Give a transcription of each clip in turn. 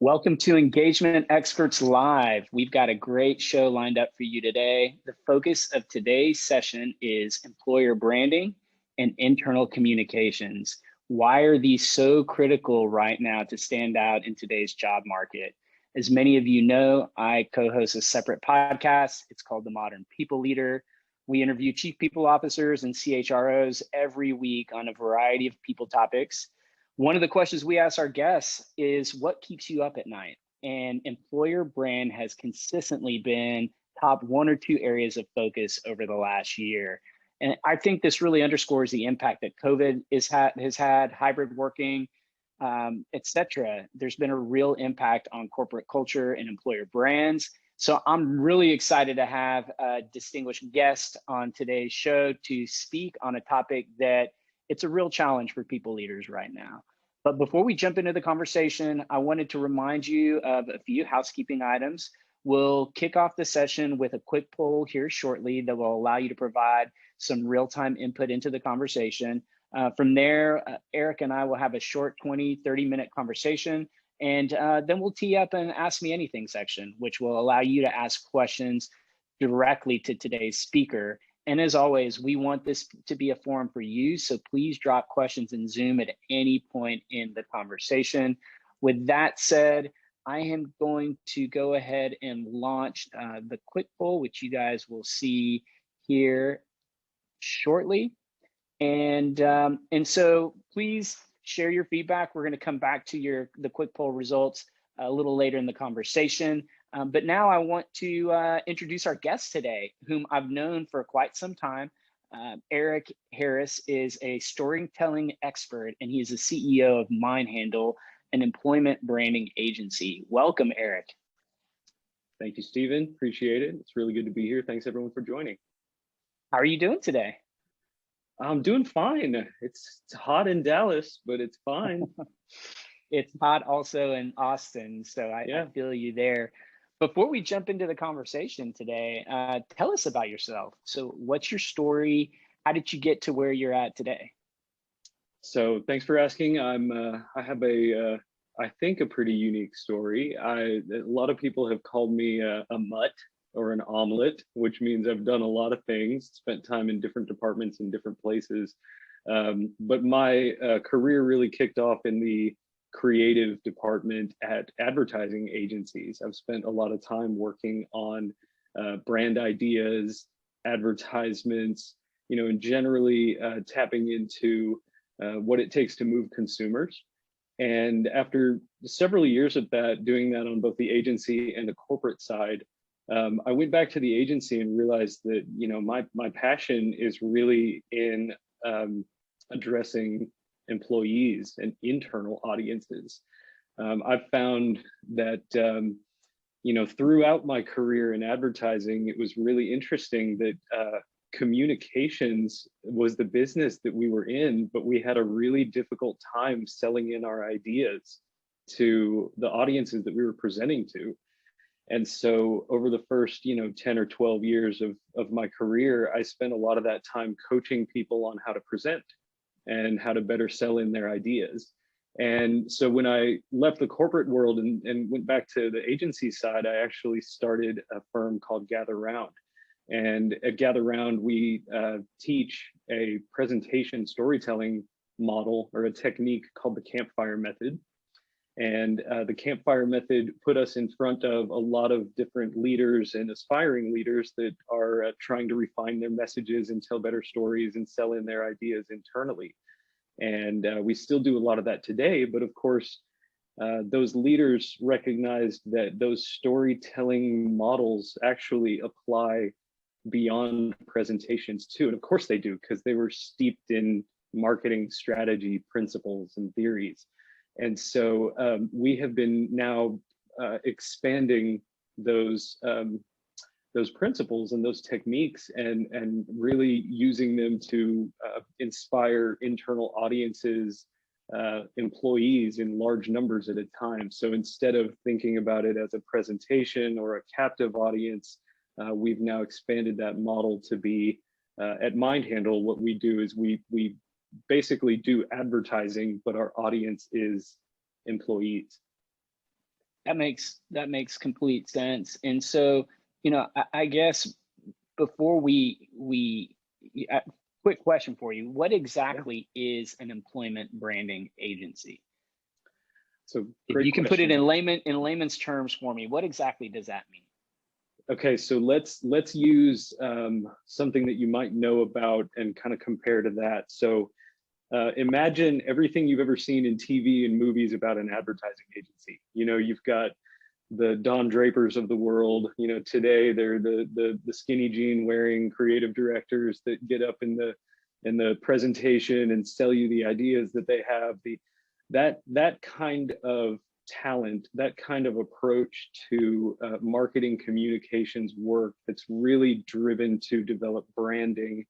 Welcome to Engagement Experts Live. We've got a great show lined up for you today. The focus of today's session is employer branding and internal communications. Why are these so critical right now to stand out in today's job market? As many of you know, I co-host a separate podcast. It's called The Modern People Leader. We interview chief people officers and CHROs every week on a variety of people topics. One of the questions we ask our guests is, what keeps you up at night? And employer brand has consistently been top one or two areas of focus over the last year. And I think this really underscores the impact that COVID has had, hybrid working, et cetera. There's been a real impact on corporate culture and employer brands. So I'm really excited to have a distinguished guest on today's show to speak on a topic that it's a real challenge for people leaders right now. But before we jump into the conversation, I wanted to remind you of a few housekeeping items. We'll kick off the session with a quick poll here shortly that will allow you to provide some real-time input into the conversation. From there, Eric and I will have a short 30-minute conversation, and then we'll tee up an Ask Me Anything section, which will allow you to ask questions directly to today's speaker. And as always, we want this to be a forum for you, so please drop questions in Zoom at any point in the conversation. With that said, I am going to go ahead and launch the quick poll, which you guys will see here shortly. And so please share your feedback. We're going to come back to the quick poll results a little later in the conversation. But now I want to introduce our guest today, whom I've known for quite some time. Eric Harris is a storytelling expert, and he is the CEO of MindHandle, an employment branding agency. Welcome, Eric. Thank you, Stephen. Appreciate it. It's really good to be here. Thanks, everyone, for joining. How are you doing today? I'm doing fine. It's hot in Dallas, but it's fine. It's hot also in Austin, so I feel you there. Before we jump into the conversation today, tell us about yourself. So what's your story? How did you get to where you're at today? So thanks for asking. I have I think a pretty unique story. A lot of people have called me a mutt or an omelet, which means I've done a lot of things, spent time in different departments in different places. But my career really kicked off in the creative department at advertising agencies. I've spent a lot of time working on brand ideas, advertisements, and generally tapping into what it takes to move consumers. And after several years of that, doing that on both the agency and the corporate side, I went back to the agency and realized that my passion is really in addressing employees and internal audiences. I've found that throughout my career in advertising, it was really interesting that communications was the business that we were in, but we had a really difficult time selling in our ideas to the audiences that we were presenting to. And so over the first 10 or 12 years of my career, I spent a lot of that time coaching people on how to present and how to better sell in their ideas. And so when I left the corporate world and went back to the agency side, I actually started a firm called Gather Round. And at Gather Round, we teach a presentation storytelling model or a technique called the campfire method. And the campfire method put us in front of a lot of different leaders and aspiring leaders that are trying to refine their messages and tell better stories and sell in their ideas internally. And we still do a lot of that today, but of course, those leaders recognized that those storytelling models actually apply beyond presentations too. And of course they do, because they were steeped in marketing strategy principles and theories. And so we have been now expanding those principles and those techniques and really using them to inspire internal audiences, employees in large numbers at a time. So instead of thinking about it as a presentation or a captive audience, we've now expanded that model to be at MindHandle. What we do is we basically do advertising, but our audience is employees. That makes complete sense. And so, I guess before quick question for you: what Yeah. exactly is an employment branding agency? So If great you can put it question. in layman's terms for me, what exactly does that mean? Okay, so let's use something that you might know about and kind of compare to that. So imagine everything you've ever seen in TV and movies about an advertising agency. You've got the Don Drapers of the world. Today they're the skinny jean wearing creative directors that get up in the presentation and sell you the ideas that they have. That kind of talent, that kind of approach to marketing communications work that's really driven to develop branding.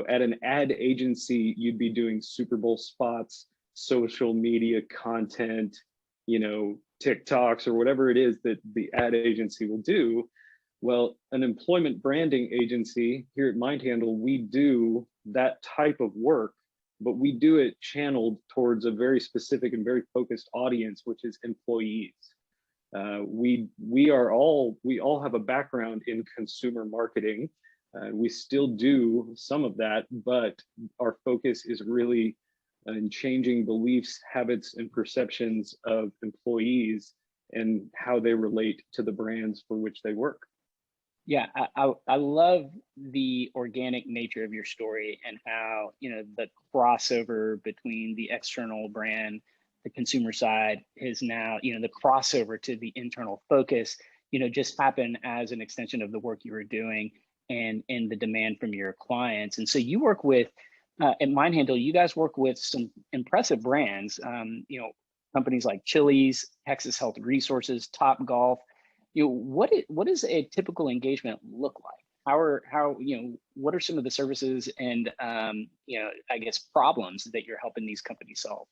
At an ad agency, you'd be doing Super Bowl spots, social media content, TikToks or whatever it is that the ad agency will do. Well, an employment branding agency here at MindHandle, we do that type of work, but we do it channeled towards a very specific and very focused audience, which is employees. We all have a background in consumer marketing. We still do some of that, but our focus is really in changing beliefs, habits, and perceptions of employees and how they relate to the brands for which they work. Yeah, I love the organic nature of your story and how, the crossover between the external brand, the consumer side is now, the crossover to the internal focus, just happened as an extension of the work you were doing and the demand from your clients. And so you work with, at MindHandle, you guys work with some impressive brands, companies like Chili's, Texas Health Resources, Top Golf. What does a typical engagement look like? What are some of the services and I guess problems that you're helping these companies solve?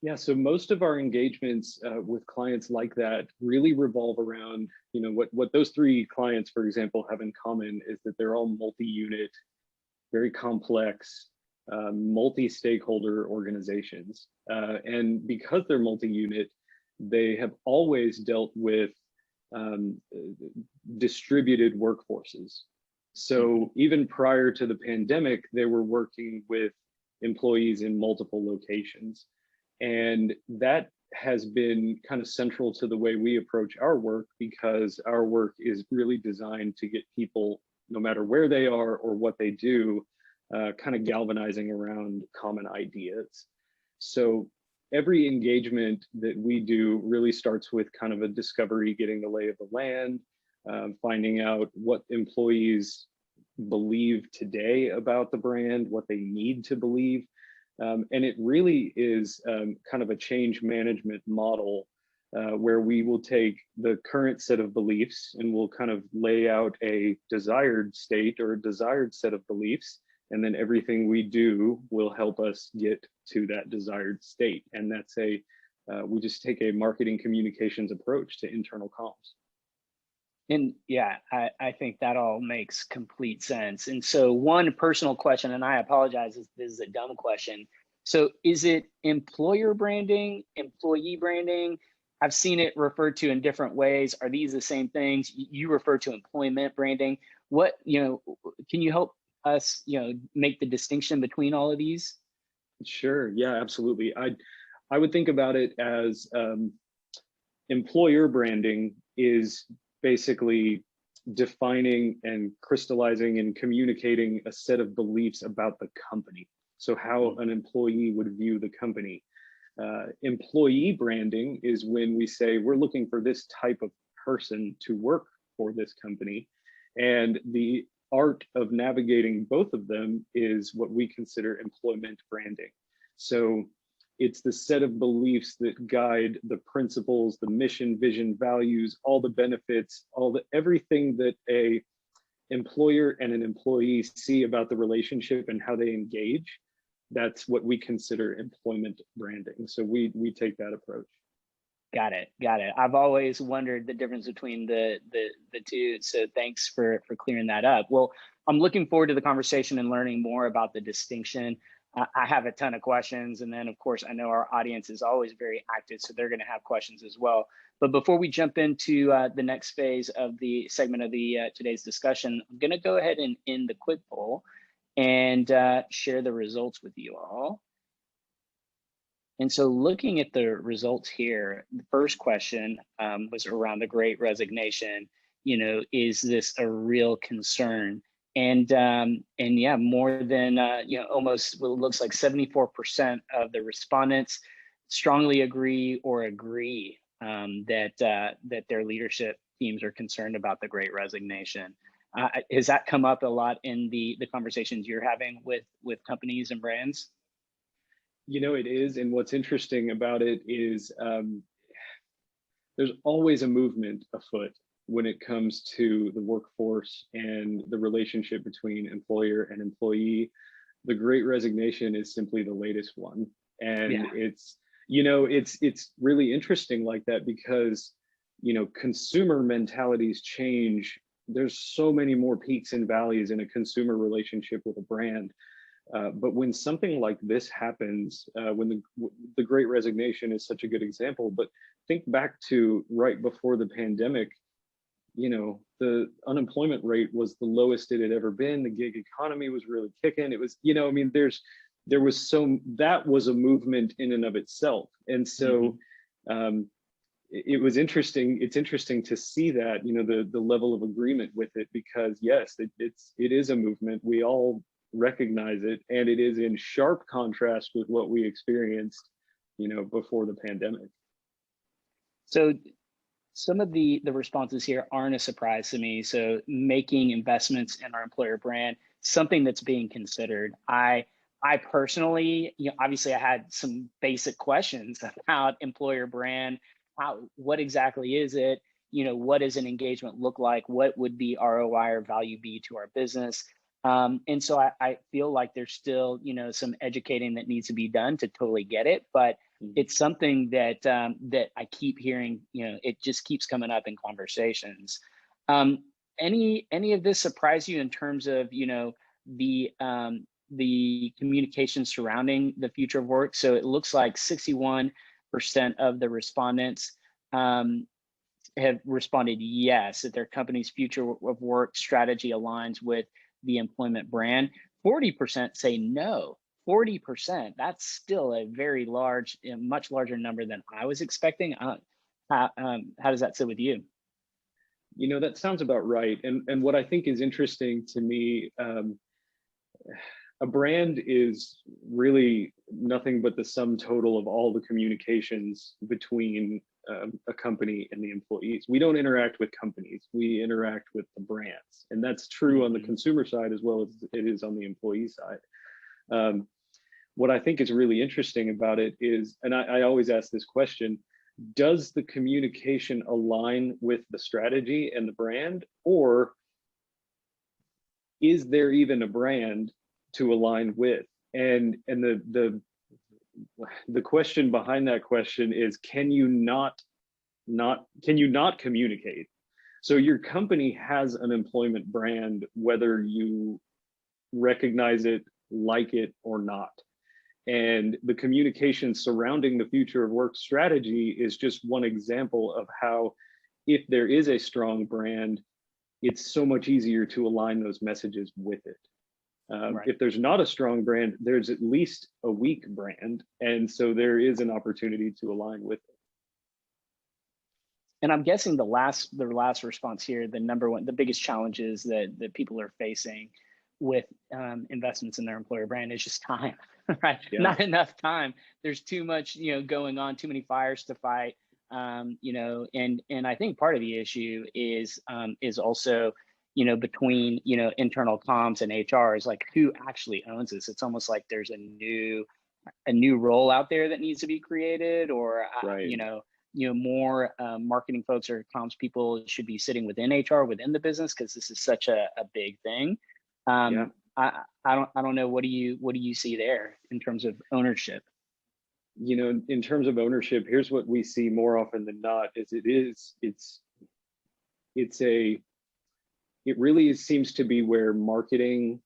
Yeah, so most of our engagements with clients like that really revolve around, what those three clients, for example, have in common is that they're all multi-unit, very complex, multi-stakeholder organizations. And because they're multi-unit, they have always dealt with distributed workforces. So even prior to the pandemic, they were working with employees in multiple locations. And that has been kind of central to the way we approach our work, because our work is really designed to get people, no matter where they are or what they do, kind of galvanizing around common ideas. So every engagement that we do really starts with kind of a discovery, getting the lay of the land, finding out what employees believe today about the brand, what they need to believe. And it really is kind of a change management model where we will take the current set of beliefs and we'll kind of lay out a desired state or a desired set of beliefs. And then everything we do will help us get to that desired state. And we just take a marketing communications approach to internal comms. And yeah, I think that all makes complete sense. And so one personal question, and I apologize, this is a dumb question. So is it employer branding, employee branding? I've seen it referred to in different ways. Are these the same things? You refer to employment branding. Can you help us, make the distinction between all of these? Sure. Yeah, absolutely. I would think about it as employer branding is basically defining and crystallizing and communicating a set of beliefs about the company. So how an employee would view the company. Employee branding is when we say we're looking for this type of person to work for this company. And the art of navigating both of them is what we consider employment branding. So it's the set of beliefs that guide the principles, the mission, vision, values, all the benefits, everything that a employer and an employee see about the relationship and how they engage. That's what we consider employment branding. So we take that approach. Got it. I've always wondered the difference between the two. So thanks for clearing that up. Well, I'm looking forward to the conversation and learning more about the distinction. I have a ton of questions. And then, of course, I know our audience is always very active, so they're going to have questions as well. But before we jump into the next phase of the segment of the today's discussion, I'm going to go ahead and end the quick poll and share the results with you all. And so looking at the results here, the first question was around the Great Resignation. You know, is this a real concern? And yeah, more than you know, almost what looks like 74% of the respondents strongly agree or agree that their leadership teams are concerned about the Great Resignation. Has that come up a lot in the conversations you're having with companies and brands? You know, it is. And what's interesting about it is there's always a movement afoot when it comes to the workforce and the relationship between employer and employee. The Great Resignation is simply the latest one. And Yeah. it's, you know, it's really interesting like that because, you know, consumer mentalities change. There's so many more peaks and valleys in a consumer relationship with a brand. But when something like this happens, when the Great Resignation is such a good example, but think back to right before the pandemic, you know, the unemployment rate was the lowest it had ever been. The gig economy was really kicking. It was, you know, I mean, that was a movement in and of itself. And so it was interesting. It's interesting to see that, you know, the level of agreement with it, because yes, it is a movement. We all recognize it, and it is in sharp contrast with what we experienced, you know, before the pandemic. So some of the responses here aren't a surprise to me. So making investments in our employer brand, something that's being considered. I personally, you know, obviously I had some basic questions about employer brand. What exactly is it? You know, what does an engagement look like? What would the ROI or value be to our business? And so I feel like there's still, you know, some educating that needs to be done to totally get it. But it's something that that I keep hearing, you know, it just keeps coming up in conversations. Any of this surprise you in terms of, you know, the communication surrounding the future of work? So it looks like 61% of the respondents have responded yes, that their company's future of work strategy aligns with the employment brand. 40% say no. 40%, that's still a very large, much larger number than I was expecting. How does that sit with you? You know, that sounds about right. And what I think is interesting to me, a brand is really nothing but the sum total of all the communications between a company and the employees. We don't interact with companies, we interact with the brands. And that's true on the consumer side as well as it is on the employee side. What I think is really interesting about it is, and I always ask this question, does the communication align with the strategy and the brand, or is there even a brand to align with? And the question behind that question is, can you not communicate? So your company has an employment brand, whether you recognize it, like it, or not. And the communication surrounding the future of work strategy is just one example of how, if there is a strong brand, it's so much easier to align those messages with it. Right. If there's not a strong brand, there's at least a weak brand. And so there is an opportunity to align with it. And I'm guessing the last response here, the biggest challenges that people are facing with investments in their employer brand is just time, right? Yeah. Not enough time. There's too much, you know, going on, too many fires to fight, you know, and I think part of the issue is also, you know, between, you know, internal comms and HR is like, who actually owns this? It's almost like there's a new role out there that needs to be created, or right. You know, more marketing folks or comms people should be sitting within HR, within the business, because this is such a big thing. Yeah. I don't know. What do you see there in terms of ownership? You know, in terms of ownership, here's what we see more often than not: it really seems to be where marketing,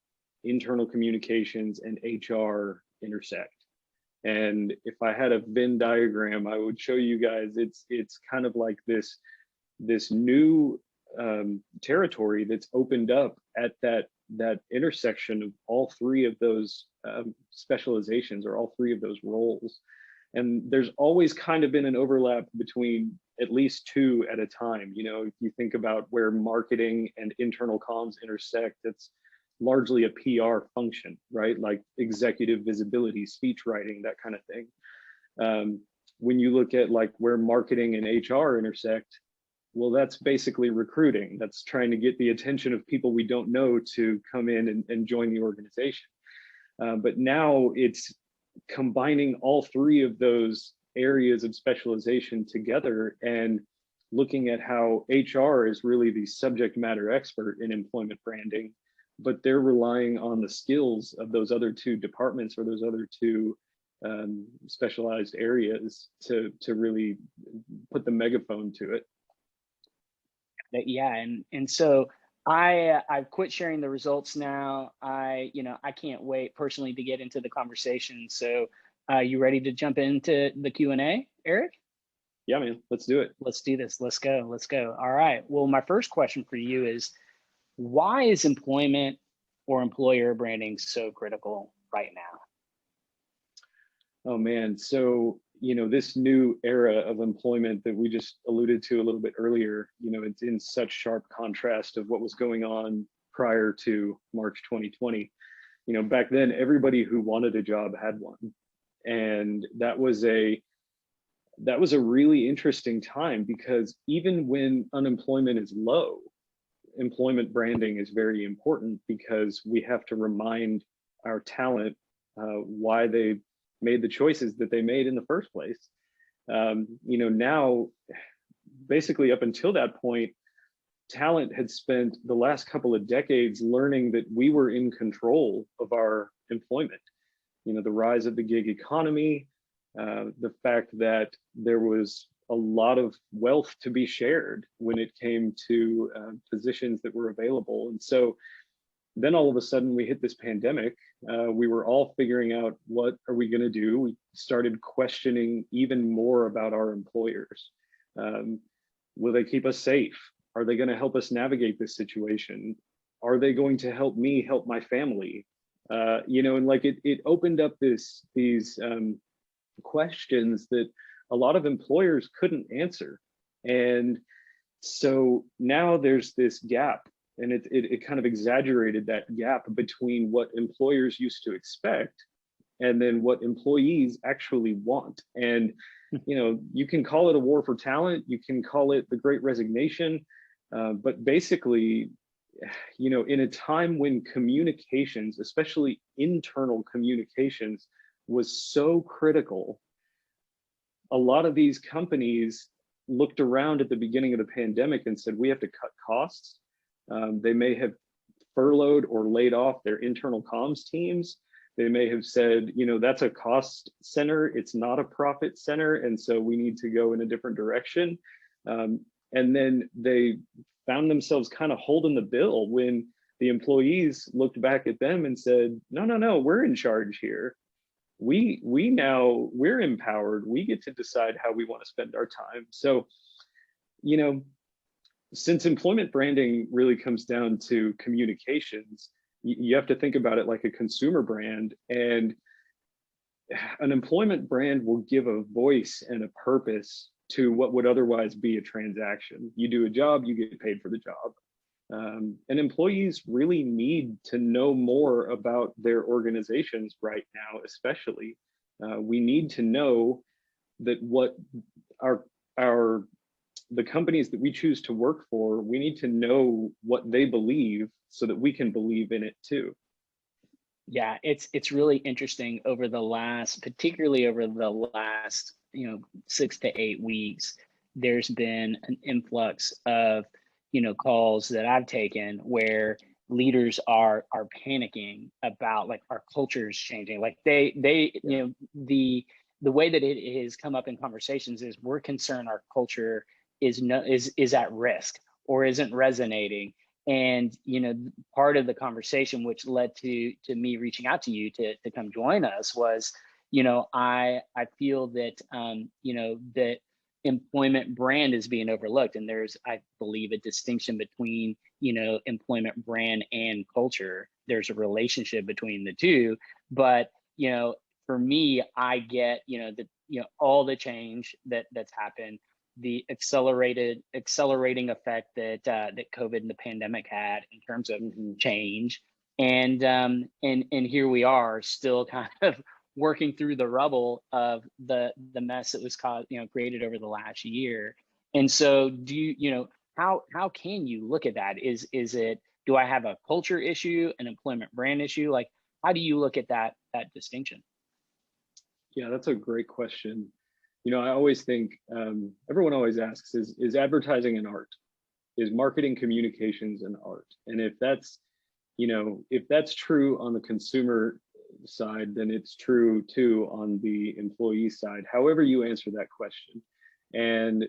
internal communications, and HR intersect. And if I had a Venn diagram, I would show you guys it's kind of like this new territory that's opened up at that intersection of all three of those specializations, or all three of those roles. And there's always kind of been an overlap between at least two at a time. You know, if you think about where marketing and internal comms intersect, it's largely a PR function, right? Like executive visibility, speech writing, that kind of thing. When you look at like where marketing and HR intersect, well, that's basically recruiting. That's trying to get the attention of people we don't know to come in and join the organization. But now it's combining all three of those areas of specialization together and looking at how HR is really the subject matter expert in employment branding, but they're relying on the skills of those other two departments or those other two specialized areas to really put the megaphone to it. Yeah, and so I've quit sharing the results now. I can't wait personally to get into the conversation. So you ready to jump into the Q&A, Eric? Yeah, man, let's do it. Let's do this. Let's go. All right. Well, my first question for you is, why is employment or employer branding so critical right now? Oh man, so this new era of employment that we just alluded to a little bit earlier, it's in such sharp contrast of what was going on prior to March 2020. Back then, everybody who wanted a job had one, and that was a really interesting time, because even when unemployment is low, employment branding is very important, because we have to remind our talent why they made the choices that they made in the first place. Now, basically up until that point, talent had spent the last couple of decades learning that we were in control of our employment. The rise of the gig economy, the fact that there was a lot of wealth to be shared when it came to positions that were available. And so then all of a sudden we hit this pandemic. We were all figuring out, what are we going to do? We started questioning even more about our employers. Will they keep us safe? Are they going to help us navigate this situation? Are they going to help me help my family? And like it opened up these questions that a lot of employers couldn't answer. And so now there's this gap, and it kind of exaggerated that gap between what employers used to expect and then what employees actually want. And you can call it a war for talent, you can call it the Great Resignation, but basically, in a time when communications, especially internal communications, was so critical, a lot of these companies looked around at the beginning of the pandemic and said, we have to cut costs. They may have furloughed or laid off their internal comms teams. They may have said, that's a cost center, it's not a profit center, and so we need to go in a different direction. And then they found themselves kind of holding the bill when the employees looked back at them and said, no, we're in charge here. We're empowered. We get to decide how we want to spend our time. So, since employment branding really comes down to communications, you have to think about it like a consumer brand, and an employment brand will give a voice and a purpose to what would otherwise be a transaction. You do a job, you get paid for the job. And employees really need to know more about their organizations right now, especially. We need to know that what the companies that we choose to work for, we need to know what they believe so that we can believe in it too. Yeah, it's really interesting particularly over the last 6 to 8 weeks, there's been an influx of calls that I've taken where leaders are panicking about, like, our culture is changing. Like they the way that it has come up in conversations is, we're concerned our culture is at risk or isn't resonating. And part of the conversation, which led to me reaching out to you to come join us, was I feel that that employment brand is being overlooked, and there's, I believe, a distinction between employment brand and culture. There's a relationship between the two, but for me, I get all the change that's happened, the accelerating effect that that COVID and the pandemic had in terms of change, and here we are still kind of working through the rubble of the mess that was created over the last year. And so, do how can you look at that? Is it, do I have a culture issue, an employment brand issue? Like, how do you look at that distinction? Yeah, that's a great question. I always think, everyone always asks, is advertising an art? Is marketing communications an art? And if that's true on the consumer side, then it's true too on the employee side, however you answer that question. And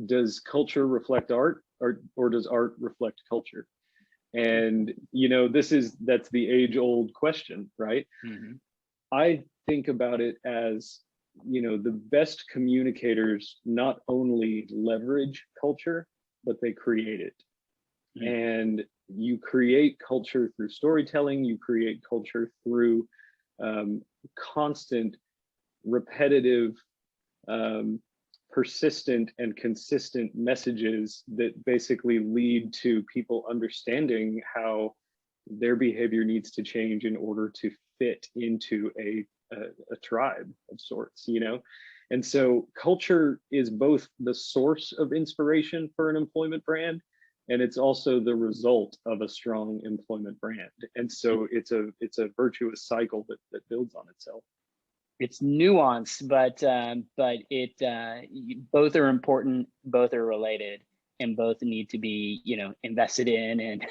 does culture reflect art, or does art reflect culture? And that's the age-old question, right? Mm-hmm. I think about it as, the best communicators not only leverage culture, but they create it. Mm-hmm. And you create culture through storytelling, you create culture through constant, repetitive, persistent and consistent messages that basically lead to people understanding how their behavior needs to change in order to fit into a tribe of sorts, And so culture is both the source of inspiration for an employment brand, and it's also the result of a strong employment brand. And so it's a virtuous cycle that builds on itself. It's nuanced, but both are important, both are related, and both need to be invested in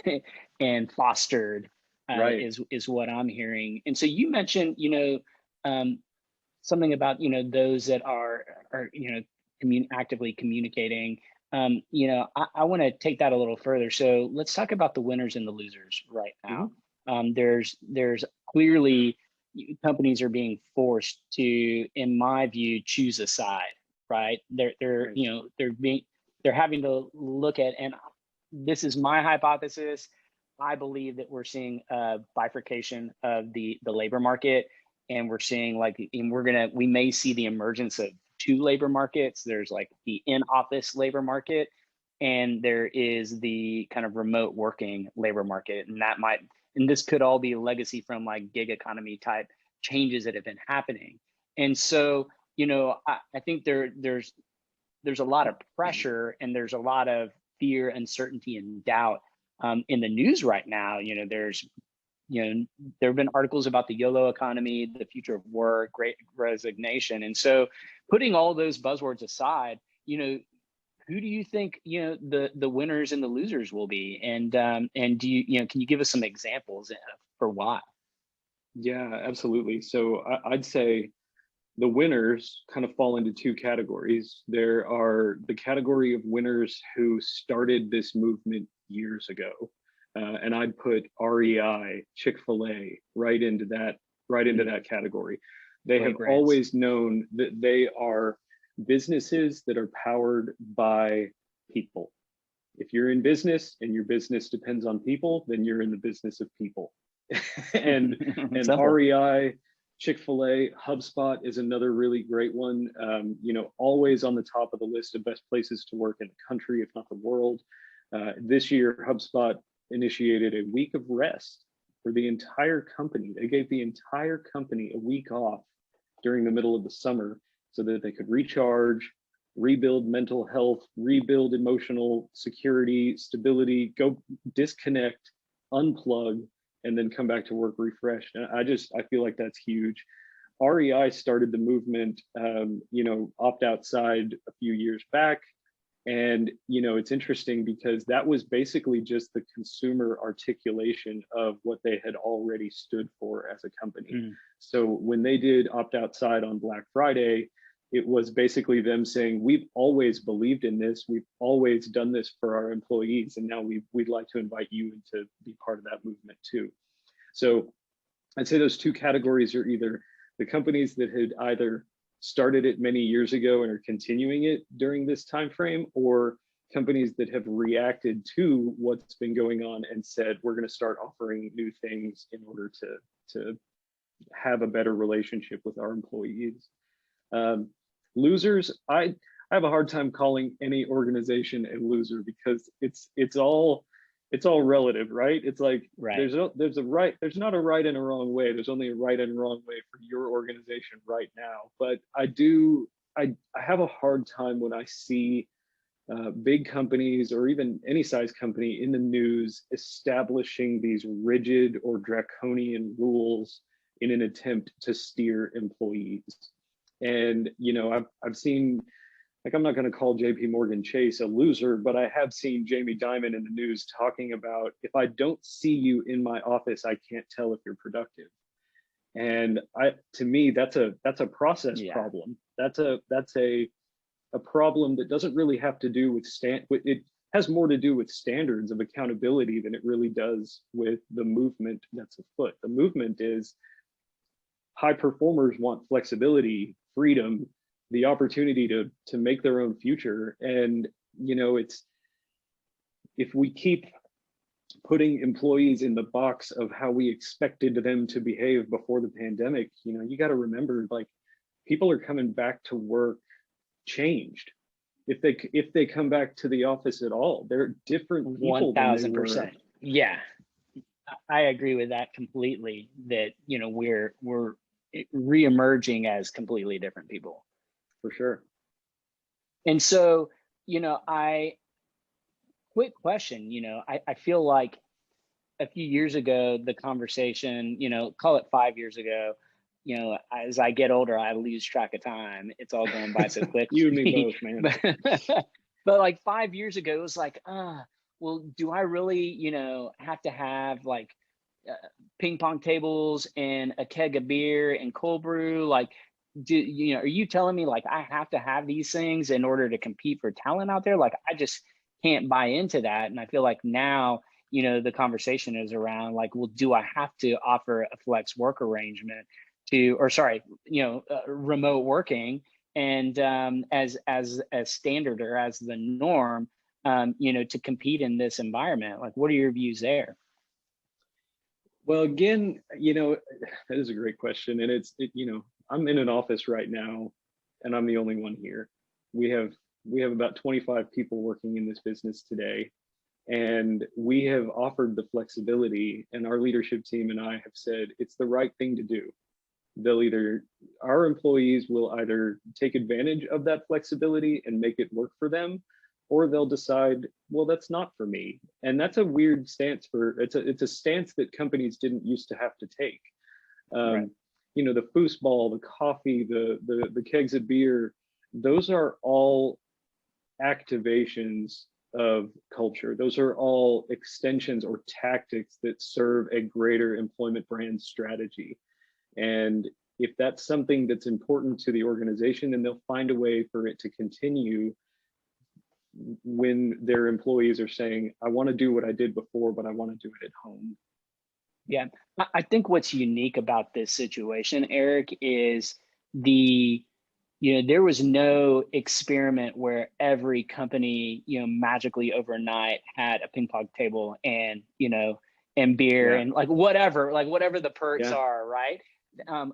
and fostered. Right. Is what I'm hearing. And so you mentioned something about those that are actively communicating. I want to take that a little further. So let's talk about the winners and the losers right now. Mm-hmm. There's clearly, companies are being forced to, in my view, choose a side, right? They're having to look at, and this is my hypothesis, I believe that we're seeing a bifurcation of the labor market, and we're seeing we may see the emergence of two labor markets. There's like the in-office labor market, and there is the kind of remote working labor market, and this could all be legacy from like gig economy type changes that have been happening. And so, I think there's a lot of pressure, and there's a lot of fear, uncertainty, and doubt in the news right now. There have been articles about the YOLO economy, the future of work, Great Resignation. And so putting all those buzzwords aside, who do you think, the winners and the losers will be? And do you, can you give us some examples for why? Yeah, absolutely. So I'd say the winners kind of fall into two categories. There are the category of winners who started this movement years ago. And I'd put REI, Chick-fil-A right into that category. They have always known that they are businesses that are powered by people. If you're in business and your business depends on people, then you're in the business of people. and REI, Chick-fil-A, HubSpot is another really great one. Always on the top of the list of best places to work in the country, if not the world. This year, HubSpot initiated a week of rest for the entire company. They gave the entire company a week off during the middle of the summer so that they could recharge, rebuild mental health, rebuild emotional security, stability, go disconnect, unplug, and then come back to work refreshed. And I feel like that's huge. REI started the movement, opt outside a few years back. And, it's interesting because that was basically just the consumer articulation of what they had already stood for as a company. So when they did opt outside on Black Friday, it was basically them saying, we've always believed in this, we've always done this for our employees, and now we'd like to invite you to be part of that movement too. So I'd say those two categories are either the companies that had either started it many years ago and are continuing it during this time frame, or companies that have reacted to what's been going on and said, we're going to start offering new things in order to have a better relationship with our employees. Losers, I have a hard time calling any organization a loser, because it's all relative, right? It's like, right. there's not a right and a wrong way. There's only a right and wrong way for your organization right now. But I have a hard time when I see big companies, or even any size company, in the news establishing these rigid or draconian rules in an attempt to steer employees. And, you know, I've seen, like, I'm not going to call JP Morgan Chase a loser, but I have seen Jamie Dimon in the news talking about, if I don't see you in my office, I can't tell if you're productive. And to me, that's a process problem. That's a problem that doesn't really have to do with it has more to do with standards of accountability than it really does with the movement that's afoot. The movement is, high performers want flexibility, freedom, the opportunity to make their own future. And, you know, if we keep putting employees in the box of how we expected them to behave before the pandemic, you know, you got to remember, like, people are coming back to work changed. If they come back to the office at all, they're different people. 1000%. Yeah, I agree with that completely. That, you know, we're re-emerging as completely different people. For sure. And so, you know, quick question, you know, I feel like a few years ago, the conversation, you know, call it 5 years ago, you know, as I get older, I lose track of time. It's all going by so quick. You and me both, man. But like 5 years ago, it was like, well, do I really, you know, have to have like ping pong tables and a keg of beer and cold brew? Like, you know, are you telling me like I have to have these things in order to compete for talent out there? Like, I just can't buy into that. And I feel like now, you know, the conversation is around like, well, do I have to offer a flex work arrangement remote working, and as standard or as the norm, you know, to compete in this environment? Like, what are your views there? Well, again, you know, that is a great question. And you know, I'm in an office right now and I'm the only one here. We have about 25 people working in this business today. And we have offered the flexibility, and our leadership team and I have said it's the right thing to do. Our employees will either take advantage of that flexibility and make it work for them, or they'll decide, well, that's not for me. And that's a weird stance it's a stance that companies didn't used to have to take. Right. You know, the foosball, the coffee, the kegs of beer, those are all activations of culture. Those are all extensions or tactics that serve a greater employment brand strategy. And if that's something that's important to the organization, then they'll find a way for it to continue when their employees are saying, I want to do what I did before, but I want to do it at home. Yeah, I think what's unique about this situation, Eric, is there was no experiment where every company, you know, magically overnight had a ping pong table and, you know, and beer and like whatever the perks are, right?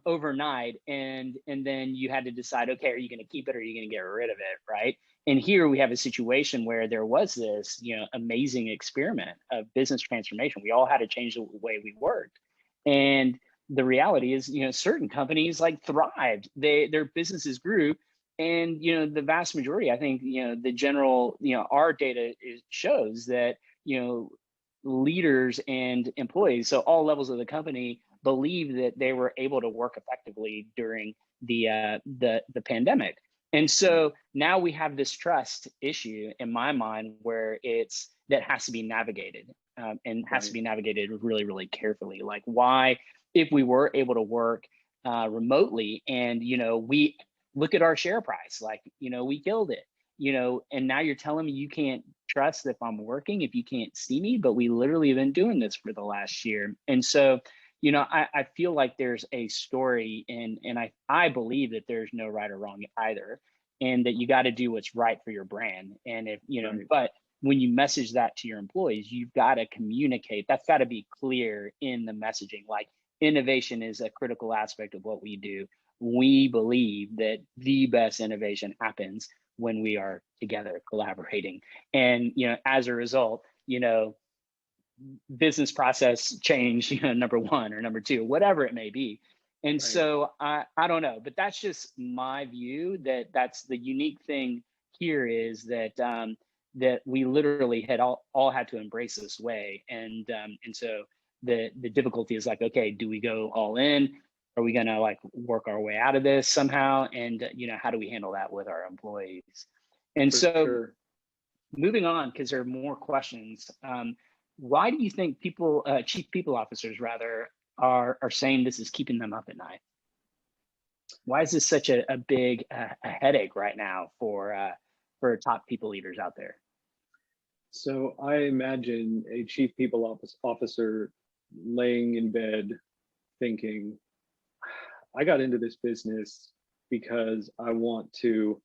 Overnight, and then you had to decide, okay, are you going to keep it or are you going to get rid of it, right? And here we have a situation where there was this, you know, amazing experiment of business transformation. We all had to change the way we worked, and the reality is, you know, certain companies like thrived. Their businesses grew, and you know, the vast majority, I think, you know, the general, you know, our data shows that, you know, leaders and employees, so all levels of the company, believe that they were able to work effectively during the pandemic. And so now we have this trust issue in my mind where that has to be navigated, and has to be navigated really, really carefully. Like, why, if we were able to work remotely, and you know, we look at our share price, like, we killed it, and now you're telling me you can't trust if I'm working, if you can't see me, but we literally have been doing this for the last year. And so, I feel like there's a story, and I believe that there's no right or wrong either, and that you got to do what's right for your brand. And if, Right. but when you message that to your employees, you've got to communicate. That's got to be clear in the messaging. Like, innovation is a critical aspect of what we do. We believe that the best innovation happens when we are together collaborating. And, as a result, business process change, number one or number two, whatever it may be. And Right. so I don't know, but that's just my view. That's the unique thing here, is that we literally had all had to embrace this way. And so the difficulty is like, okay, do we go all in? Are we gonna like work our way out of this somehow? And how do we handle that with our employees? And For so sure. moving on, because there are more questions. Why do you think chief people officers rather, are saying this is keeping them up at night? Why is this such a big a headache right now for top people leaders out there? So I imagine a chief people officer laying in bed thinking, I got into this business because I want to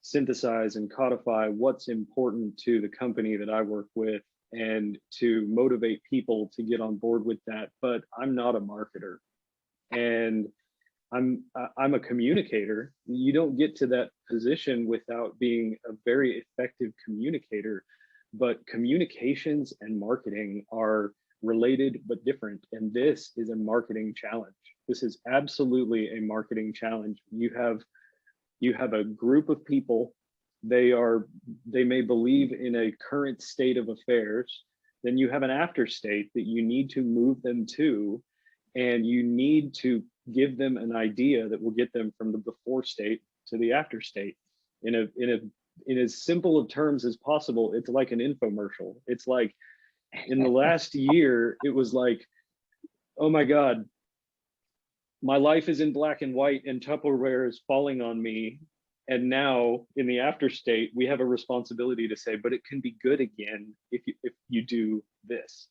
synthesize and codify what's important to the company that I work with and to motivate people to get on board with that. But I'm not a marketer, and I'm a communicator. You don't get to that position without being a very effective communicator. But communications and marketing are related but different, and this is a marketing challenge. This is absolutely a marketing challenge. You have a group of people. They may believe in a current state of affairs. Then you have an after state that you need to move them to, and you need to give them an idea that will get them from the before state to the after state in as simple of terms as possible. It's like an infomercial. It's like, in the last year, it was like, oh my God, my life is in black and white and Tupperware is falling on me. And now in the after state, we have a responsibility to say, but it can be good again if you do this.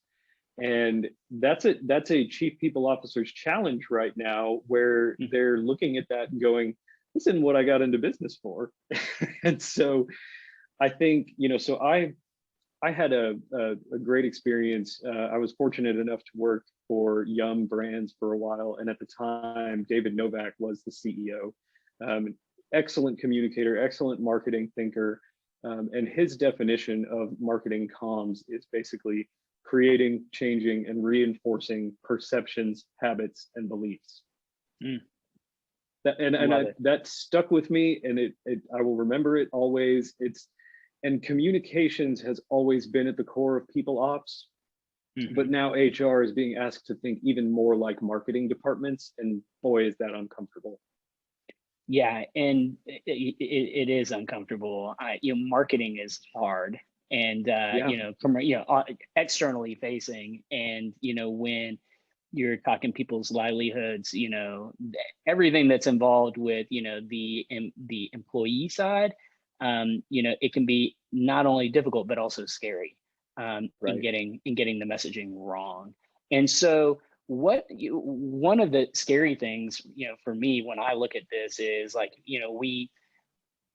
And that's a chief people officer's challenge right now, where they're looking at that and going, this isn't what I got into business for. And so I think, so I had a great experience. I was fortunate enough to work for Yum Brands for a while. And at the time, David Novak was the CEO. Excellent communicator, excellent marketing thinker. And his definition of marketing comms is basically creating, changing, and reinforcing perceptions, habits, and beliefs. That stuck with me, and I will remember it always. And communications has always been at the core of people ops, but now HR is being asked to think even more like marketing departments, and boy, is that uncomfortable. Yeah, and it is uncomfortable. Marketing is hard, and from externally facing, and when you're talking people's livelihoods, everything that's involved with the employee side, it can be not only difficult but also scary, right, in getting the messaging wrong. And so one of the scary things for me when I look at this is like,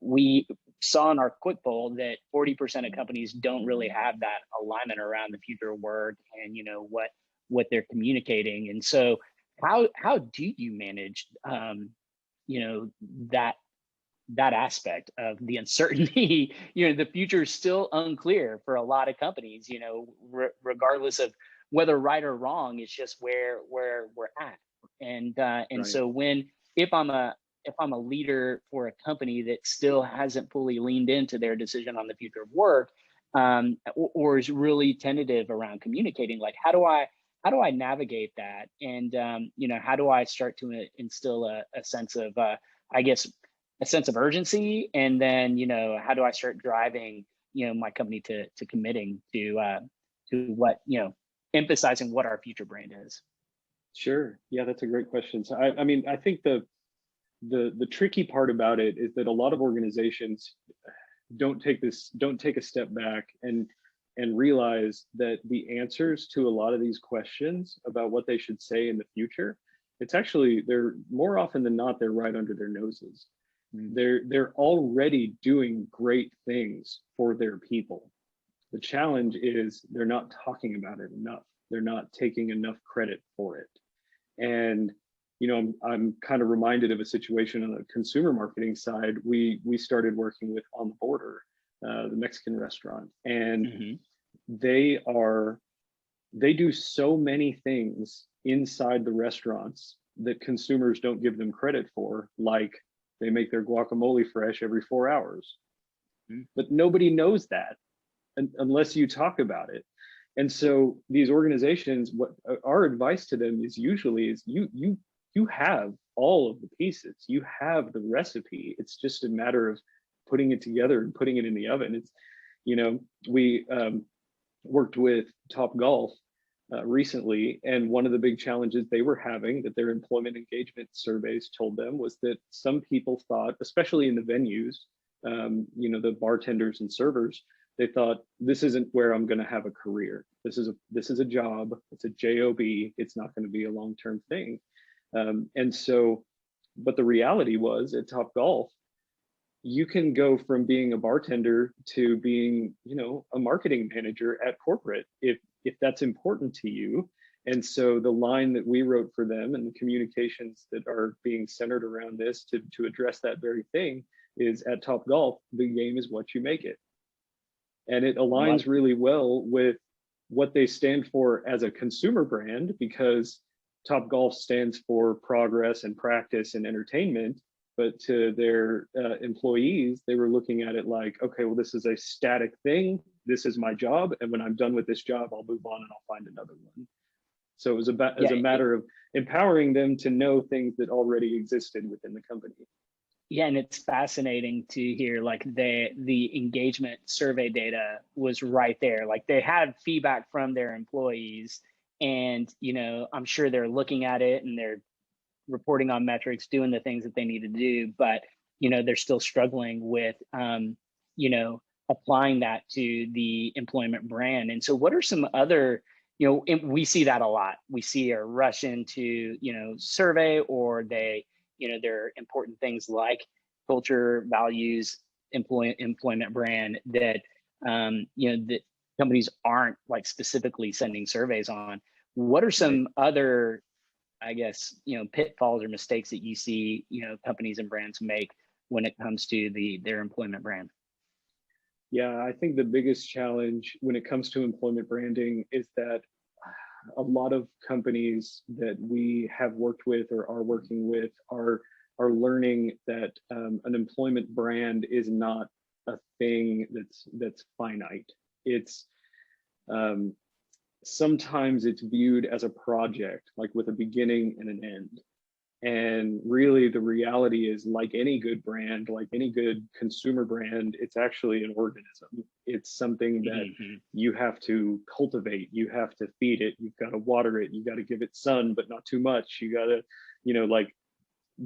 we saw in our quick poll that 40% of companies don't really have that alignment around the future of work and what they're communicating. And so how do you manage that aspect of the uncertainty? The future is still unclear for a lot of companies, regardless of whether right or wrong. It's just where we're at. And right. So if I'm a leader for a company that still hasn't fully leaned into their decision on the future of work, or is really tentative around communicating, like how do I navigate that? And how do I start to instill a sense of a sense of urgency? And then how do I start driving my company to committing to what emphasizing what our future brand is? Sure. Yeah, that's a great question. So I mean, I think the the tricky part about it is that a lot of organizations don't take a step back and realize that the answers to a lot of these questions about what they should say in the future, it's actually, they're more often than not, they're right under their noses. They're already doing great things for their people. The challenge is they're not talking about it enough. They're not taking enough credit for it. And I'm kind of reminded of a situation on the consumer marketing side. We started working with On the Border, the Mexican restaurant, and they do so many things inside the restaurants that consumers don't give them credit for, like they make their guacamole fresh every 4 hours. But nobody knows that unless you talk about it. And so these organizations, what our advice to them is usually is you have all of the pieces, you have the recipe. It's just a matter of putting it together and putting it in the oven. It's, we worked with Topgolf recently, and one of the big challenges they were having that their employment engagement surveys told them was that some people thought, especially in the venues, the bartenders and servers, they thought, this isn't where I'm going to have a career. This is a job. It's a job. It's not going to be a long-term thing. And so, but the reality was at Topgolf, you can go from being a bartender to being, a marketing manager at corporate if that's important to you. And so the line that we wrote for them and the communications that are being centered around this to address that very thing is, at Topgolf, the game is what you make it. And it aligns really well with what they stand for as a consumer brand, because Topgolf stands for progress and practice and entertainment. But to their employees, they were looking at it like, okay, well, this is a static thing. This is my job. And when I'm done with this job, I'll move on and I'll find another one. So it was as a matter of empowering them to know things that already existed within the company. Yeah, and it's fascinating to hear, like, the engagement survey data was right there. Like, they had feedback from their employees, and I'm sure they're looking at it and they're reporting on metrics, doing the things that they need to do, but they're still struggling with applying that to the employment brand. And so what are some other, we see that a lot. We see a rush into survey, or there are important things like culture, values, employment brand that that companies aren't like specifically sending surveys on. What are some other, I guess, pitfalls or mistakes that you see, companies and brands make when it comes to their employment brand? Yeah, I think the biggest challenge when it comes to employment branding is that a lot of companies that we have worked with or are working with are learning that an employment brand is not a thing that's finite. It's sometimes it's viewed as a project, like with a beginning and an end. And really the reality is, like any good brand, like any good consumer brand, it's actually an organism. It's something that you have to cultivate, you have to feed it, you've got to water it, you got to give it sun, but not too much. You got to,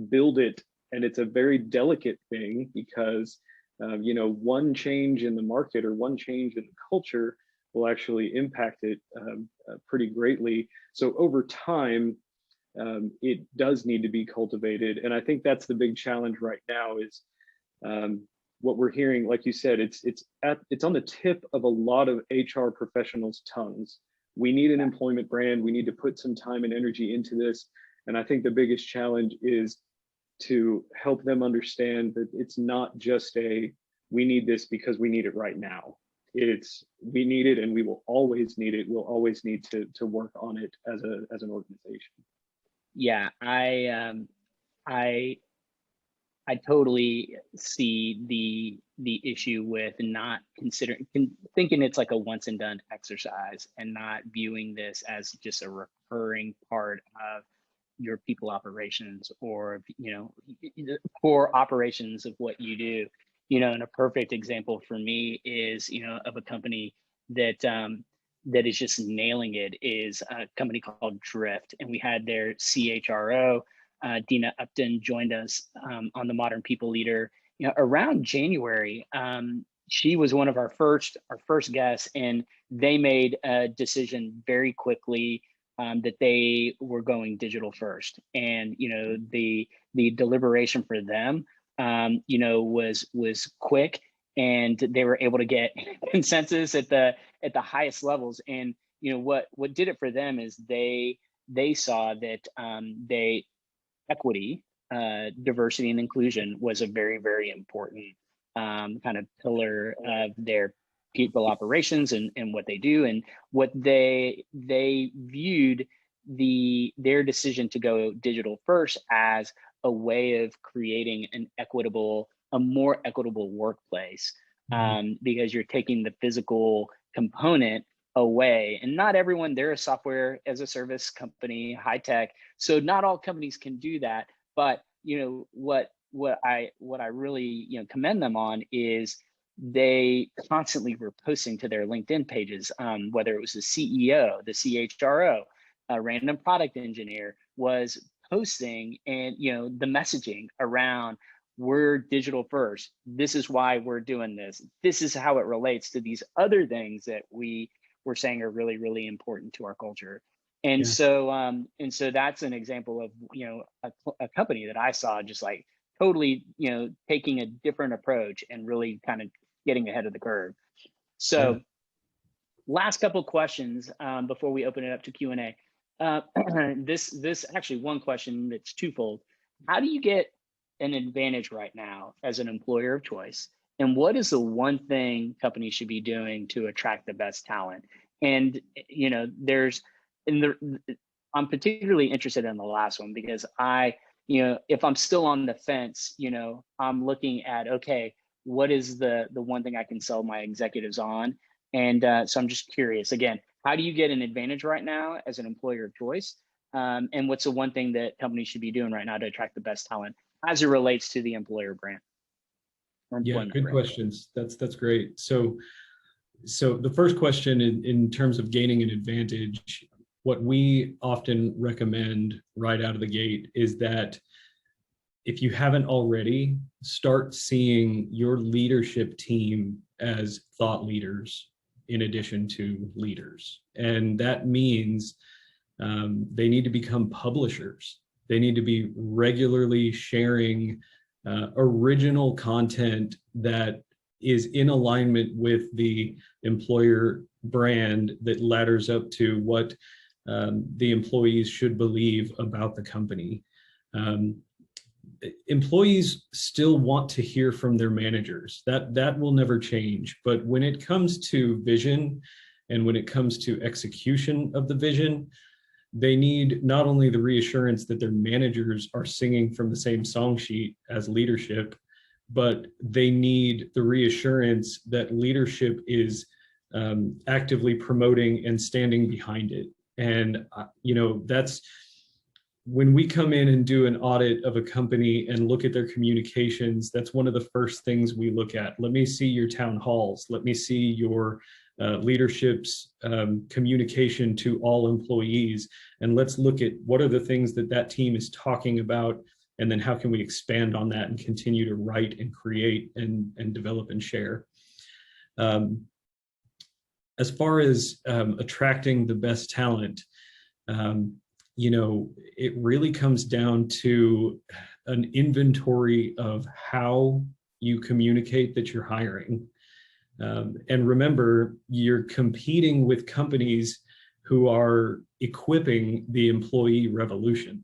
build it. And it's a very delicate thing because, one change in the market or one change in the culture will actually impact it pretty greatly. So over time, it does need to be cultivated. And I think that's the big challenge right now is what we're hearing, like you said, it's on the tip of a lot of HR professionals' tongues. We need an employment brand. We need to put some time and energy into this. And I think the biggest challenge is to help them understand that it's not just we need this because we need it right now. We need it and we will always need it. We'll always need to work on it as an organization. Yeah, I totally see the issue with not thinking it's like a once and done exercise, and not viewing this as just a recurring part of your people operations, or core operations of what you do. And a perfect example for me is of a company that that is just nailing it is a company called Drift, and we had their CHRO Dina Upton joined us on the Modern People Leader, around January. She was one of our first guests, and they made a decision very quickly that they were going digital first. And the deliberation for them was quick, and they were able to get consensus at the highest levels. And what did it for them is they saw that equity, diversity, and inclusion was a very, very important kind of pillar of their people operations and what they do, and what they viewed their decision to go digital first as a way of creating a more equitable workplace, because you're taking the physical component away. And not everyone, they're a software as a service company, high tech, so not all companies can do that. But what I really commend them on is they constantly were posting to their LinkedIn pages, whether it was the CEO, the CHRO, a random product engineer was posting, and the messaging around, we're digital first, this is why we're doing this is how it relates to these other things that we're saying are really, really important to our culture. And so that's an example of a company that I saw just like totally taking a different approach and really kind of getting ahead of the curve. So last couple of questions before we open it up to Q&A. This actually one question that's twofold. How do you get an advantage right now as an employer of choice? And what is the one thing companies should be doing to attract the best talent? And I'm particularly interested in the last one, because if I'm still on the fence, I'm looking at, okay, what is the one thing I can sell my executives on? And so I'm just curious, again, how do you get an advantage right now as an employer of choice? And what's the one thing that companies should be doing right now to attract the best talent as it relates to the employer brand? Yeah, good questions. That's great. So the first question in terms of gaining an advantage, what we often recommend right out of the gate is that if you haven't already, start seeing your leadership team as thought leaders in addition to leaders. And that means they need to become publishers. They need to be regularly sharing original content that is in alignment with the employer brand that ladders up to what the employees should believe about the company. Employees still want to hear from their managers. That will never change. But when it comes to vision and when it comes to execution of the vision, they need not only the reassurance that their managers are singing from the same song sheet as leadership, but they need the reassurance that leadership is actively promoting and standing behind it. And, that's when we come in and do an audit of a company and look at their communications, that's one of the first things we look at. Let me see your town halls. Let me see your leadership's communication to all employees. And let's look at what are the things that team is talking about, and then how can we expand on that and continue to write and create and develop and share. As far as attracting the best talent, it really comes down to an inventory of how you communicate that you're hiring. And remember, you're competing with companies who are equipping the employee revolution.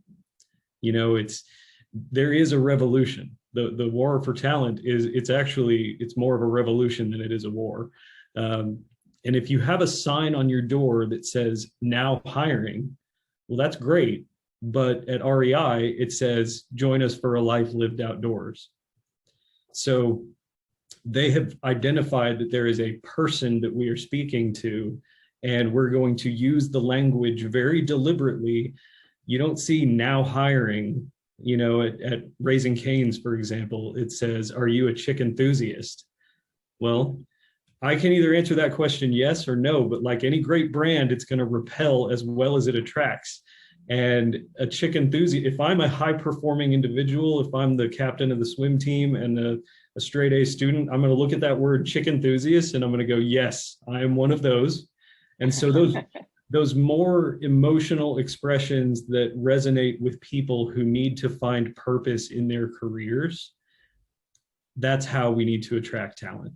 There is a revolution. The war for talent it's more of a revolution than it is a war. And if you have a sign on your door that says now hiring, well, that's great. But at REI, it says, join us for a life lived outdoors. So they have identified that there is a person that we are speaking to, and we're going to use the language very deliberately. You don't see now hiring, at Raising Cane's, for example, it says, are you a chick enthusiast? Well, I can either answer that question yes or no, but like any great brand, it's going to repel as well as it attracts. And a chick enthusiast, if I'm a high performing individual, if I'm the captain of the swim team and a straight A student, I'm going to look at that word chick enthusiast and I'm going to go, yes, I am one of those. And so those more emotional expressions that resonate with people who need to find purpose in their careers, that's how we need to attract talent.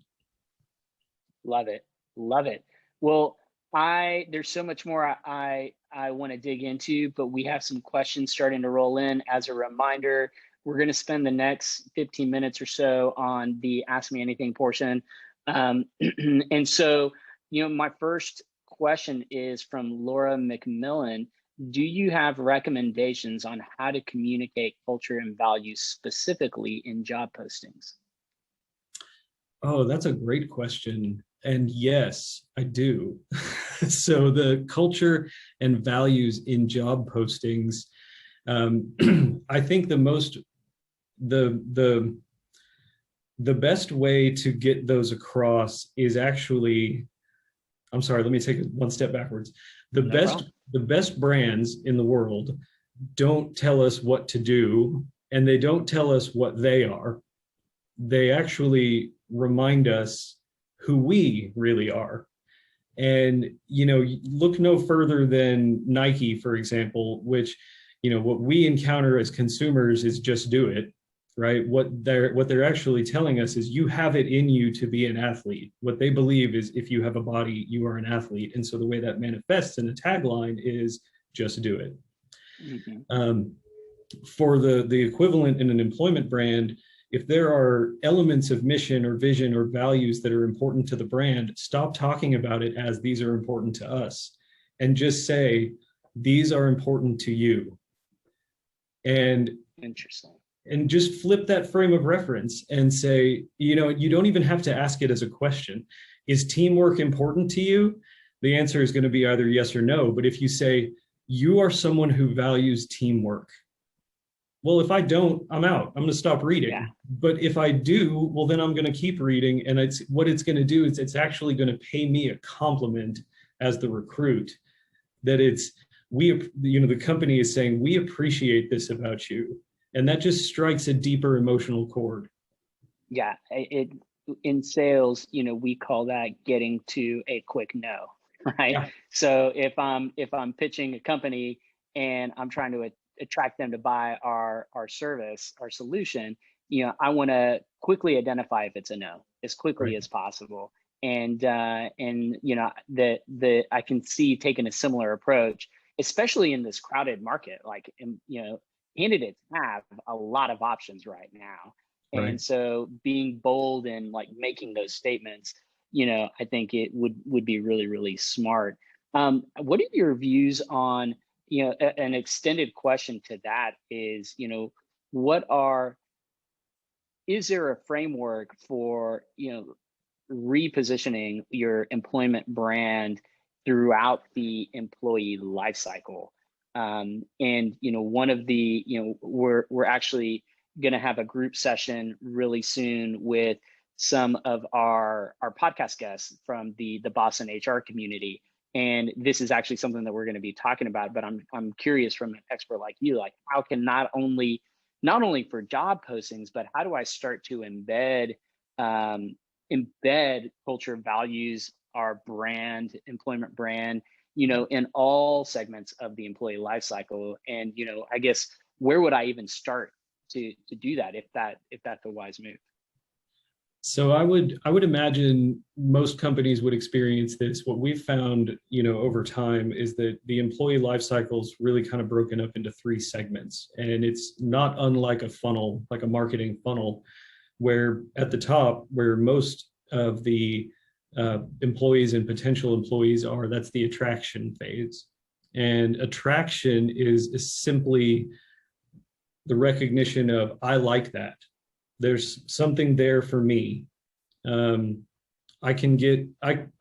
Love it. Love it. Well, there's so much more I want to dig into, but we have some questions starting to roll in. As a reminder, we're going to spend the next 15 minutes or so on the Ask Me Anything portion. And so, my first question is from Laura McMillan. Do you have recommendations on how to communicate culture and values specifically in job postings? Oh, that's a great question. And yes, I do. So the culture and values in job postings, I think the best way to get those across is actually, I'm sorry, let me take it one step backwards. The best brands in the world don't tell us what to do, and they don't tell us what they are. They actually remind us who we really are. And, look no further than Nike, for example, which, what we encounter as consumers is just do it, right? What they're actually telling us is you have it in you to be an athlete. What they believe is if you have a body, you are an athlete. And so the way that manifests in a tagline is just do it. Mm-hmm. For the equivalent in an employment brand, if there are elements of mission or vision or values that are important to the brand, stop talking about it as these are important to us and just say, these are important to you. And interesting. And just flip that frame of reference and say, you don't even have to ask it as a question. Is teamwork important to you? The answer is going to be either yes or no. But if you say, you are someone who values teamwork, well, if I don't, I'm out. I'm going to stop reading. Yeah. But if I do, well, then I'm going to keep reading. And what it's going to do is it's actually going to pay me a compliment as the recruit that the company is saying, we appreciate this about you. And that just strikes a deeper emotional chord. Yeah, in sales, we call that getting to a quick no, right? Yeah. So if I'm pitching a company and I'm trying to attract them to buy our service, our solution, I want to quickly identify if it's a no as quickly as possible. And I can see taking a similar approach, especially in this crowded market. Like, candidates have a lot of options right now. And so being bold and like making those statements, I think it would be really, really smart. What are your views on, an extended question to that is, is there a framework for, repositioning your employment brand throughout the employee life cycle? And one of the, we're actually going to have a group session really soon with some of our podcast guests from the Boston HR community, and this is actually something that we're going to be talking about. But I'm curious from an expert like you, like how can not only for job postings, but how do I start to embed culture, values, our brand, employment brand, in all segments of the employee life cycle? And, I guess, where would I even start to do that if that's a wise move? So I would imagine most companies would experience this. What we've found, over time is that the employee life cycle is really kind of broken up into 3 segments. And it's not unlike a funnel, like a marketing funnel, where at the top, where most of the employees and potential employees are, that's the attraction phase. And attraction is simply the recognition of, I like that. There's something there for me. I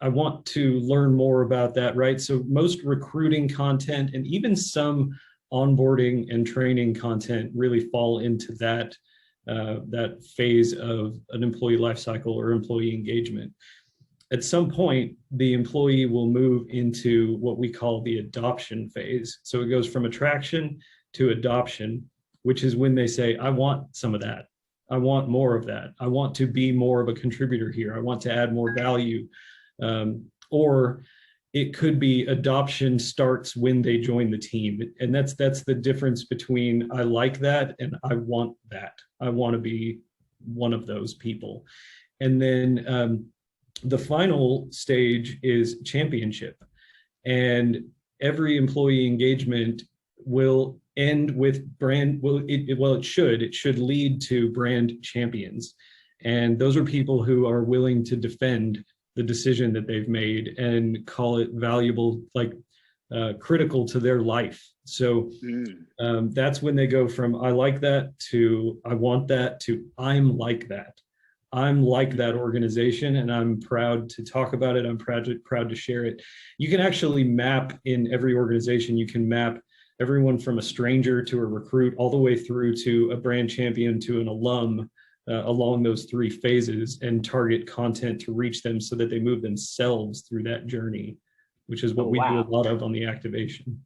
want to learn more about that, right? So most recruiting content and even some onboarding and training content really fall into that phase of an employee life cycle or employee engagement. at some point, the employee will move into what we call the adoption phase. So it goes from attraction to adoption, which is when they say, I want some of that. I want more of that. I want to be more of a contributor here. I want to add more value. Or it could be adoption starts when they join the team. And that's the difference between I like that and I want that. I want to be one of those people. And then the final stage is championship. And every employee engagement will end with brand, it should lead to brand champions. And those are people who are willing to defend the decision that they've made and call it valuable, like critical to their life. So that's when they go from I like that to I want that to I'm like that. I'm like that organization and I'm proud to talk about it. I'm proud to share it. You can actually map in every organization, you can map everyone from a stranger to a recruit all the way through to a brand champion to an alum along those three phases and target content to reach them so that they move themselves through that journey, which is what we do a lot of on the activation.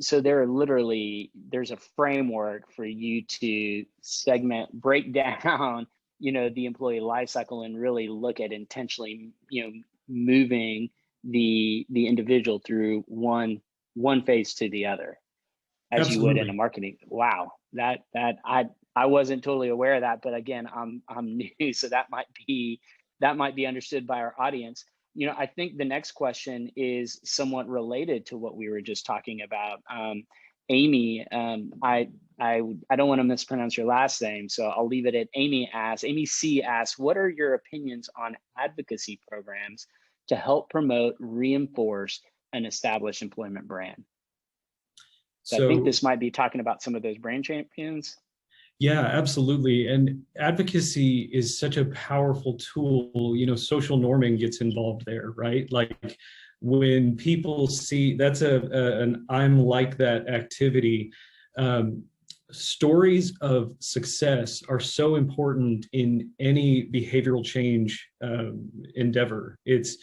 So there's a framework for you to segment, break down, the employee life cycle and really look at intentionally, moving the individual through one phase to the other, as Absolutely. You would in a marketing. Wow, that I wasn't totally aware of that, but again, I'm new, so that might be understood by our audience. I think the next question is somewhat related to what we were just talking about. Amy, I don't want to mispronounce your last name, so I'll leave it at Amy C asks, what are your opinions on advocacy programs to help promote, reinforce, and establish employment brand? So I think this might be talking about some of those brand champions. Yeah, absolutely. And advocacy is such a powerful tool. Social norming gets involved there, right? Like when people see that's an I'm like that activity, stories of success are so important in any behavioral change endeavor. It's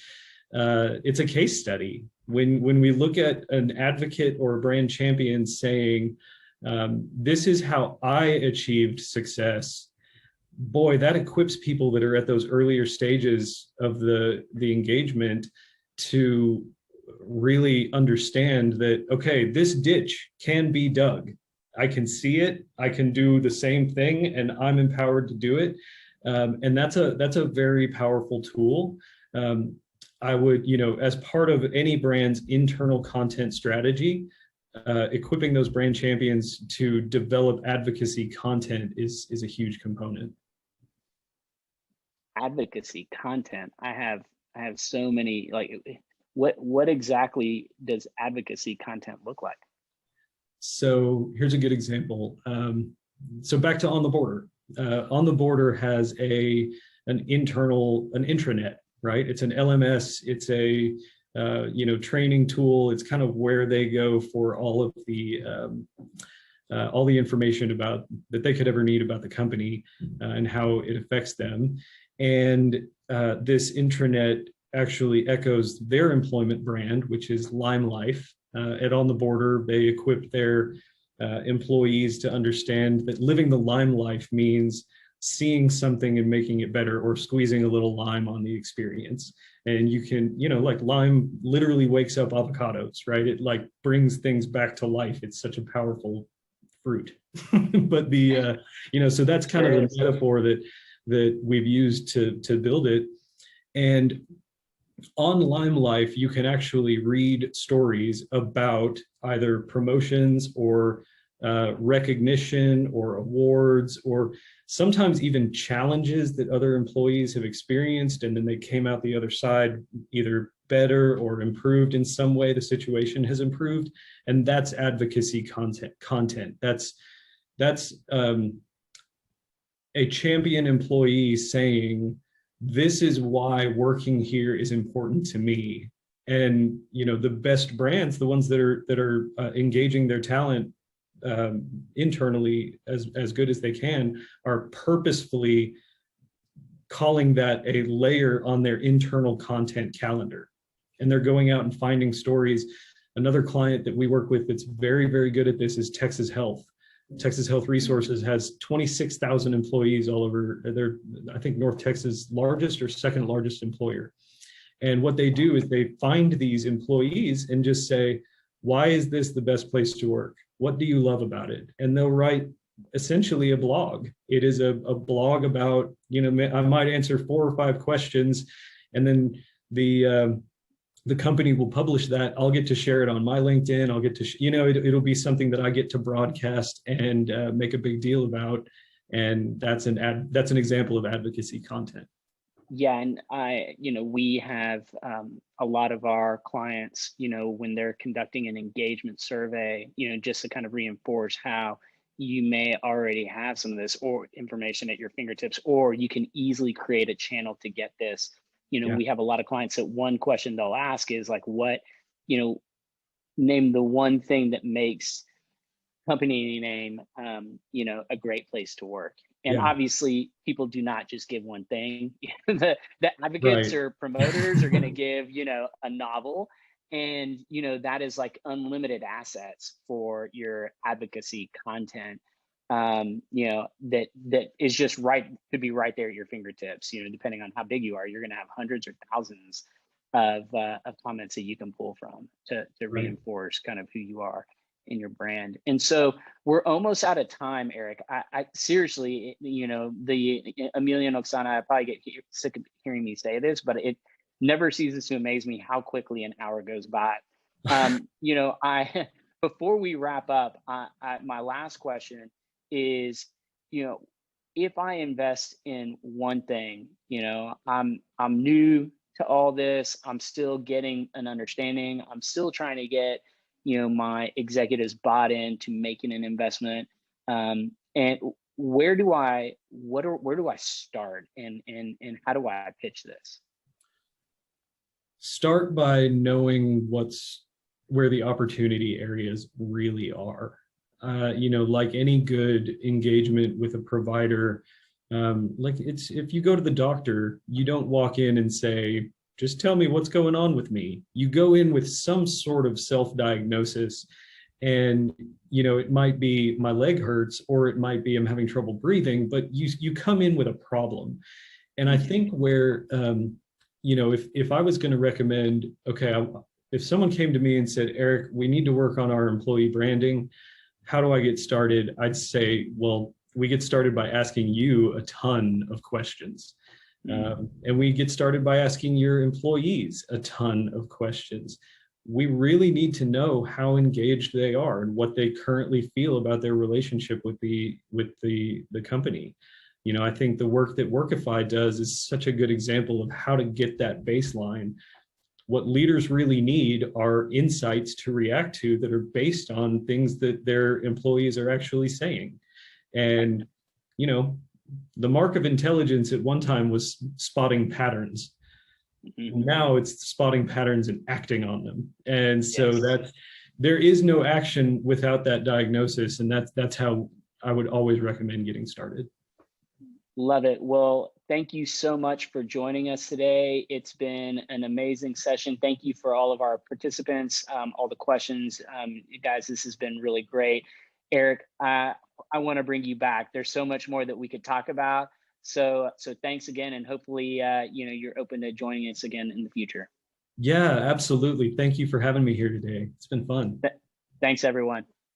a case study. When we look at an advocate or a brand champion saying, this is how I achieved success, boy, that equips people that are at those earlier stages of the engagement to really understand that, okay, this ditch can be dug. I can see it, I can do the same thing, and I'm empowered to do it. And that's a very powerful tool. I would, as part of any brand's internal content strategy, equipping those brand champions to develop advocacy content is a huge component. Advocacy content. I have so many, like, what exactly does advocacy content look like? So here's a good example. So back to On the Border. On the Border has an intranet, right? It's an LMS. It's a training tool. It's kind of where they go for all of the information about that they could ever need about the company and how it affects them. And this intranet actually echoes their employment brand, which is Lime Life. At On the Border, they equip their employees to understand that living the Lime Life means seeing something and making it better, or squeezing a little lime on the experience. And you can, like lime literally wakes up avocados, right? It like brings things back to life. It's such a powerful fruit. But so that's kind of the metaphor that we've used to build it. And on Lime Life, you can actually read stories about either promotions or recognition or awards, or sometimes even challenges that other employees have experienced, and then they came out the other side either better or improved in some way. The situation has improved, and that's advocacy content. That's a champion employee saying, this is why working here is important to me. And the best brands, the ones that are engaging their talent internally as good as they can, are purposefully calling that a layer on their internal content calendar. And they're going out and finding stories. Another client that we work with that's very, very good at this is Texas Health. Texas Health Resources has 26,000 employees all over. They're, I think, North Texas' largest or second largest employer. And what they do is they find these employees and just say, why is this the best place to work? What do you love about it? And they'll write essentially a blog. It is a blog about, I might answer 4 or 5 questions, and then the company will publish that. I'll get to share it on my LinkedIn. I'll get to, it'll be something that I get to broadcast and make a big deal about. And that's an example of advocacy content. Yeah, and we have a lot of our clients, when they're conducting an engagement survey, just to kind of reinforce how you may already have some of this or information at your fingertips, or you can easily create a channel to get this. We have a lot of clients that one question they'll ask is like, what, name the one thing that makes company name, a great place to work. And obviously people do not just give one thing. the advocates or promoters are going to give, a novel, and, that is like unlimited assets for your advocacy content. That is just could be right there at your fingertips. Depending on how big you are, you're going to have hundreds or thousands of comments that you can pull from to reinforce kind of who you are in your brand. And so we're almost out of time, Eric. I seriously, the Amelia and Oksana, I probably get sick of hearing me say this, but it never ceases to amaze me how quickly an hour goes by. Before we wrap up, my last question is, if I invest in one thing, I'm new to all this, I'm still getting an understanding, I'm still trying to get, my executives bought into making an investment. And where do I start, and how do I pitch this? Start by knowing where the opportunity areas really are. Like any good engagement with a provider, if you go to the doctor, you don't walk in and say, just tell me what's going on with me. You go in with some sort of self-diagnosis, and, it might be my leg hurts, or it might be I'm having trouble breathing, but you come in with a problem. And I think where, if I was going to recommend, if someone came to me and said, Eric, we need to work on our employee branding, how do I get started? I'd say, well, we get started by asking you a ton of questions. And we get started by asking your employees a ton of questions. We really need to know how engaged they are and what they currently feel about their relationship with the company. I think the work that Workify does is such a good example of how to get that baseline. What leaders really need are insights to react to that are based on things that their employees are actually saying. And, the mark of intelligence at one time was spotting patterns. Now it's spotting patterns and acting on them. And so there is no action without that diagnosis. And that's how I would always recommend getting started. Love it. Well, thank you so much for joining us today. It's been an amazing session. Thank you for all of our participants, all the questions. Guys, this has been really great. Eric, I want to bring you back. There's so much more that we could talk about. So thanks again, and hopefully, you're open to joining us again in the future. Yeah, absolutely. Thank you for having me here today. It's been fun. Thanks, everyone.